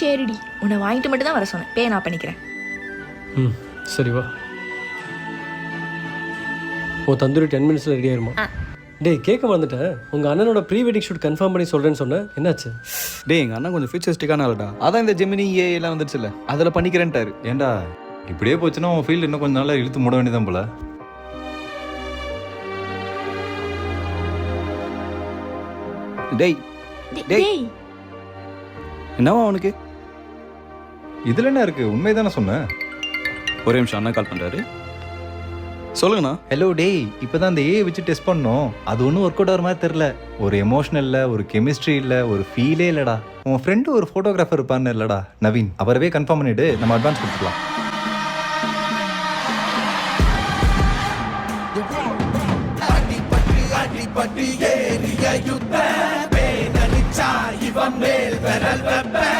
சரிடி, உன்னை வாங்கிட்டு மட்டும் தான் வர சொன்னேன். பே நான் பண்ணிக்கிறேன். ம் சரி வா. உன் தந்தூரி 10 மினிட்ஸில் ரெடி ஆயிருமா? டேய் கேட்க மறந்துட்டேன். உங்கள் அண்ணனோட ப்ரீ வெட்டிங் ஷூட் கன்ஃபார்ம் பண்ணி சொல்கிறேன்னு சொன்னேன், என்னாச்சு? டேய் எங்கள் அண்ணன் கொஞ்சம் ஃபியூச்சரிஸ்டிக்கான ஆளுடா. அதான் இந்த ஜெமினி எல்லாம் வந்துருச்சுல்ல, அதில் பண்ணிக்கிறேன்ட்டாரு. ஏன்டா இப்படியே போச்சுன்னா உன் ஃபீல்டு இன்னும் கொஞ்சம் நாளா இழுத்து மூட வேண்டியதான் போல. டேய் டேய் என்னவா அவனுக்கு? இதுல என்ன இருக்கு, உண்மைதானே சொன்னேன். ஒரே நிமிஷம், அண்ணா கால் பண்ணுறாரு. சொல்லுங்கண்ணா. ஹலோ டேய், இப்போதான் அந்த ஏஐ வச்சு டெஸ்ட் பண்ணோம். அது ஒன்றும் ஒர்க் அவுட் ஆகிற மாதிரி தெரில. ஒரு எமோஷனல் இல்லை, ஒரு கெமிஸ்ட்ரி இல்லை, ஒரு ஃபீலே இல்லைடா. உன் ஃப்ரெண்டு ஒரு ஃபோட்டோகிராஃபர் இருப்பான்னு இல்லடா நவீன், அவரவே கன்ஃபார்ம் பண்ணிவிட்டு நம்ம அட்வான்ஸ் கொடுத்துக்கலாம். அடிபட்டு ஏறிய யுத்த மேல் விரல்